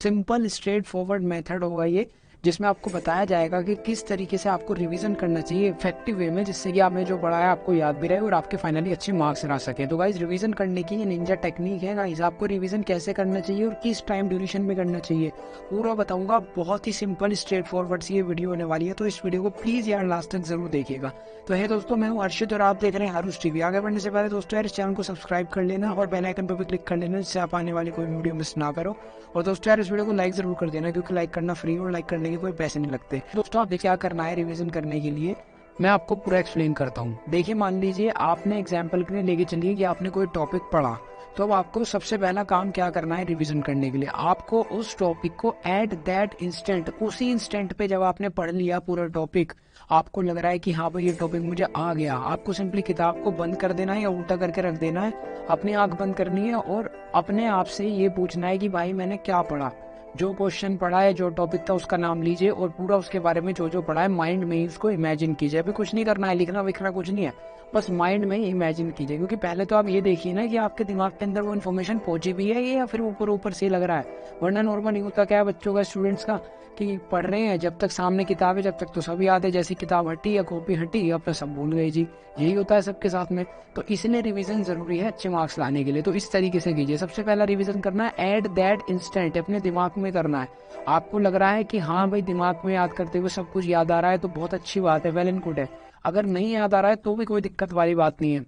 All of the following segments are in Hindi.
सिंपल स्ट्रेट फॉरवर्ड मेथड होगा ये, जिसमें आपको बताया जाएगा कि किस तरीके से आपको रिवीजन करना चाहिए इफेक्टिव वे में, जिससे कि आपने जो पढ़ा है आपको याद भी रहे और आपके फाइनली अच्छे मार्क्स ला सके। तो गाइज रिवीजन करने की ये निंजा टेक्निक है गाइज, आपको रिवीजन कैसे करना चाहिए और किस टाइम ड्यूरेशन में करना चाहिए पूरा बताऊंगा। बहुत ही सिंपल स्ट्रेट फॉरवर्ड सी ये वीडियो होने वाली है, तो इस वीडियो को प्लीज यार लास्ट तक जरूर देखिएगा। तो है दोस्तों, मैं हूँ अर्षित और आप देख रहे हैं हारूस टीवी। आगे बढ़ने से पहले दोस्तों यार इस चैनल को सब्सक्राइब कर लेना और बेल आइकन पर भी क्लिक कर लेना, जिससे आप आने वाली कोई वीडियो मिस ना करो। और दोस्तों यार इस वीडियो को लाइक जरूर कर देना, क्योंकि लाइक करना फ्री और लाइक करने के कोई पैसे नहीं लगते। दोस्तों आप देखिए क्या करना है रिवीजन करने के लिए, मैं आपको पूरा एक्सप्लेन करता हूँ। देखिए मान लीजिए आपने एग्जाम्पल के लिए लेके चलिए कि आपने कोई टॉपिक पढ़ा, तो अब आपको सबसे पहला काम क्या करना है रिवीजन करने के लिए, आपको उस टॉपिक को एट दैट इंस्टेंट, उसी इंस्टेंट पे जब आपने पढ़ लिया पूरा टॉपिक, आपको लग रहा है कि हाँ भाई ये टॉपिक मुझे आ गया, आपको सिंपली किताब को बंद कर देना है या उल्टा करके रख देना है, अपनी आंख बंद करनी है और अपने आप से ये पूछना है कि भाई मैंने क्या पढ़ा। जो क्वेश्चन पढ़ा है, जो टॉपिक था उसका नाम लीजिए और पूरा उसके बारे में जो जो पढ़ा है माइंड में ही उसको इमेजिन कीजिए। अभी कुछ नहीं करना है, लिखना विखना कुछ नहीं है, बस माइंड में ही इमेजिन कीजिए। क्योंकि पहले तो आप ये देखिए ना कि आपके दिमाग के अंदर वो इन्फॉर्मेशन पहुंची भी है या फिर ऊपर ऊपर से लग रहा है। वरना नॉर्मल नहीं होता क्या है बच्चों का, स्टूडेंट्स का, कि पढ़ रहे हैं जब तक सामने किताब है जब तक तो सब याद है, जैसी किताब हटी या कॉपी हटी अपना सब भूल गए जी। यही होता है सबके साथ में। तो इसलिए रिवीजन जरूरी है अच्छे मार्क्स लाने के लिए। तो इस तरीके से कीजिए, सबसे पहला रिवीजन करना है एट दैट इंस्टेंट, अपने दिमाग में करना है। आपको लग रहा है कि हाँ भाई दिमाग में याद करते हुए सब कुछ याद आ रहा है तो बहुत अच्छी बात है, वेल एंड गुड है। अगर नहीं याद आ रहा है तो भी कोई दिक्कत वाली बात नहीं है,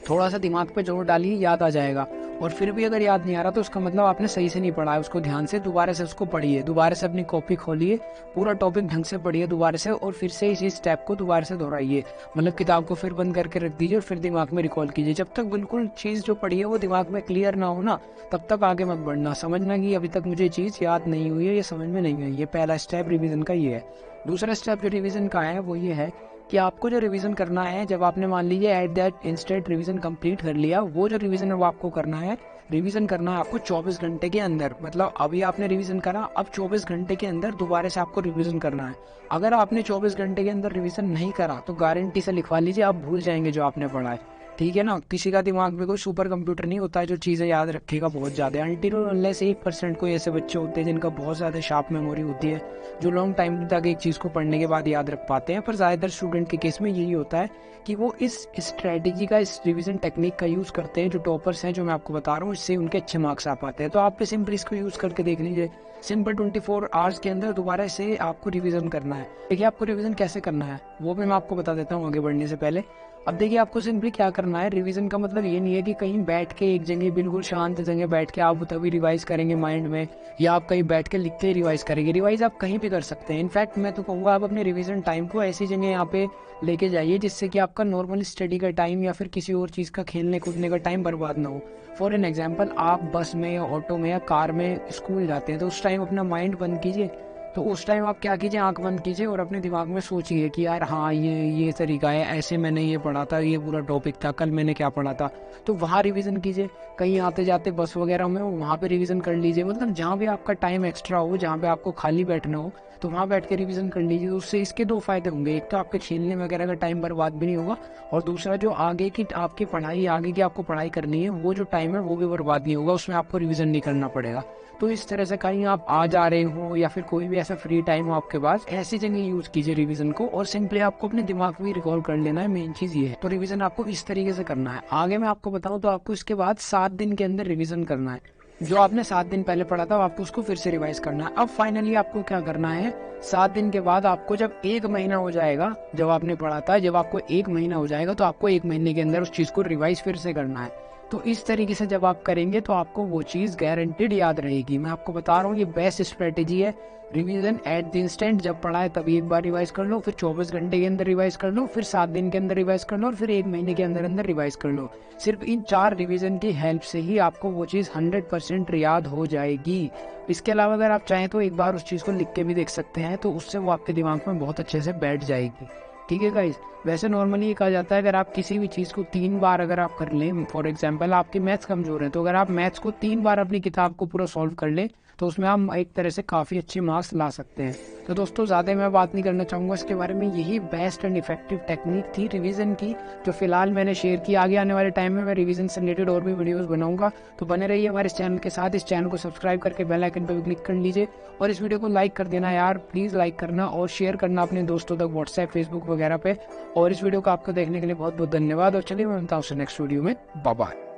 थोड़ा सा दिमाग पे जोर डालिए, याद आ जाएगा। और फिर भी अगर याद नहीं आ रहा तो उसका मतलब आपने सही से नहीं पढ़ा है, उसको ध्यान से दोबारा से उसको पढ़िए, दोबारा से अपनी कॉपी खोलिए, पूरा टॉपिक ढंग से पढ़िए दोबारा से और फिर से इसी स्टेप को दोबारा से दोहराइए। मतलब किताब को फिर बंद करके रख दीजिए और फिर दिमाग में रिकॉल कीजिए। जब तक बिल्कुल चीज़ जो पढ़ी है वो दिमाग में क्लियर ना हो ना, तब तक आगे मत बढ़ना। समझना कि अभी तक मुझे चीज़ याद नहीं हुई है, ये समझ में नहीं आई। ये पहला स्टेप रिविजन का ये है। दूसरा स्टेप जो रिविजन का है वो ये है कि आपको जो रिवीजन करना है, जब आपने मान लीजिए at that instant revision complete कर लिया, वो जो रिवीजन है वो आपको करना है, रिवीजन करना है आपको 24 घंटे के अंदर। मतलब अभी आपने रिवीजन करा, अब 24 घंटे के अंदर दोबारा से आपको रिवीजन करना है। अगर आपने 24 घंटे के अंदर रिवीजन नहीं करा तो गारंटी से लिखवा लीजिए आप भूल जाएंगे जो आपने पढ़ा है। ठीक है ना, किसी का दिमाग में कोई सुपर कंप्यूटर नहीं होता है जो चीज़ें याद रखेगा बहुत ज़्यादा। अनटिल और अनलेस 1% कोई ऐसे बच्चे होते हैं जिनका बहुत ज़्यादा शार्प मेमोरी होती है, जो लॉन्ग टाइम तक एक चीज़ को पढ़ने के बाद याद रख पाते हैं। पर ज़्यादातर स्टूडेंट के केस में यही होता है कि वो इस स्ट्रेटेजी का, इस रिवीजन टेक्निक का यूज़ करते हैं। जो टॉपर्स हैं जो मैं आपको बता रहा हूँ, इससे उनके अच्छे मार्क्स आ पाते हैं। तो आप सिंपल इसको यूज़ करके देख लीजिए, सिंपल 24 आवर्स के अंदर दोबारा से आपको रिवीजन करना है। देखिए आपको रिवीजन कैसे करना है वो भी मैं आपको बता देता हूँ आगे बढ़ने से पहले। अब देखिए आपको सिंपली क्या करना है, रिवीजन का मतलब ये नहीं है कि कहीं बैठ के एक जगह बिल्कुल शांत जगह बैठ के आप तभी रिवाइज करेंगे माइंड में, या आप कहीं बैठ के लिखते ही रिवाइज करेंगे। रिवाइज आप कहीं भी कर सकते हैं। इनफैक्ट मैं तो कहूँगा आप अपने रिवीजन टाइम को ऐसी जगह यहाँ पे लेके जाइए जिससे कि आपका नॉर्मल स्टडी का टाइम या फिर किसी और चीज़ का खेलने कूदने का टाइम बर्बाद ना हो। फॉर एन एग्जाम्पल, आप बस में या ऑटो में या कार में स्कूल जाते हैं तो उस टाइम अपना माइंड बंद कीजिए। तो उस टाइम आप क्या कीजिए, आंख बंद कीजिए और अपने दिमाग में सोचिए कि यार हाँ ये तरीका है, ऐसे मैंने ये पढ़ा था, ये पूरा टॉपिक था, कल मैंने क्या पढ़ा था। तो वहाँ रिवीजन कीजिए। कहीं आते जाते बस वगैरह में वहाँ पे रिवीजन कर लीजिए। मतलब जहाँ भी आपका टाइम एक्स्ट्रा हो, जहाँ पे आपको खाली बैठना हो, तो वहाँ बैठ के रिवीजन कर लीजिए। उससे इसके दो फायदे होंगे, एक तो आपके खेलने वगैरह का टाइम बर्बाद भी नहीं होगा, और दूसरा जो आगे की आपकी पढ़ाई, आगे की आपको पढ़ाई करनी है वो जो टाइम है वो भी बर्बाद नहीं होगा, उसमें आपको रिवीजन नहीं करना पड़ेगा। तो इस तरह से कहीं आप आ जा रहे हो या फिर कोई भी ऐसा फ्री टाइम हो आपके पास, ऐसी जगह यूज कीजिए रिवीजन को, और सिंपली आपको अपने दिमाग में रिकॉल कर लेना है। मेन चीज ये है। तो रिवीजन आपको इस तरीके से करना है। आगे मैं आपको बताऊं तो आपको इसके बाद 7 दिन के अंदर रिवीजन करना है। जो आपने 7 दिन पहले पढ़ा था आपको उसको फिर से रिवाइज करना है। अब फाइनली आपको क्या करना है, 7 दिन के बाद आपको जब 1 महीना हो जाएगा, जब आपने पढ़ा था, जब आपको 1 महीना हो जाएगा तो आपको 1 महीने के अंदर उस चीज को रिवाइज फिर से करना है। तो इस तरीके से जब आप करेंगे तो आपको वो चीज़ गारंटेड याद रहेगी। मैं आपको बता रहा हूँ ये बेस्ट स्ट्रेटेजी है। रिवीजन एट द इंस्टेंट, जब पढ़ा है तभी एक बार रिवाइज कर लो, फिर 24 घंटे के अंदर रिवाइज कर लो, फिर 7 दिन के अंदर रिवाइज कर लो, और फिर 1 महीने के अंदर अंदर रिवाइज कर लो। सिर्फ इन 4 रिवीजन की हेल्प से ही आपको वो चीज़ 100% याद हो जाएगी। इसके अलावा अगर आप चाहें तो एक बार उस चीज़ को लिख के भी देख सकते हैं, तो उससे वो आपके दिमाग में बहुत अच्छे से बैठ जाएगी। ठीक है गाइज। वैसे नॉर्मली ये कहा जाता है अगर आप किसी भी चीज़ को 3 बार अगर आप कर लें, फॉर एग्जांपल आपके मैथ्स कमजोर हैं, तो अगर आप मैथ्स को 3 बार अपनी किताब को पूरा सॉल्व कर लें तो उसमें हम एक तरह से काफ़ी अच्छे मार्क्स ला सकते हैं। तो दोस्तों ज़्यादा मैं बात नहीं करना चाहूँगा इसके बारे में, यही बेस्ट एंड इफेक्टिव टेक्निक थी रिवीजन की जो फिलहाल मैंने शेयर की। आगे आने वाले टाइम में मैं रिवीजन से रिलेटेड और भी वीडियोस बनाऊंगा, तो बने रहिए हमारे इस चैनल के साथ। इस चैनल को सब्सक्राइब करके बेल आइकन पर भी क्लिक कर लीजिए और इस वीडियो को लाइक कर देना यार, प्लीज़ लाइक करना और शेयर करना अपने दोस्तों तक व्हाट्सएप, फेसबुक वगैरह पे। और इस वीडियो को आपको देखने के लिए बहुत बहुत धन्यवाद और चलिए मैं मिलता हूँ नेक्स्ट वीडियो में। Bye bye.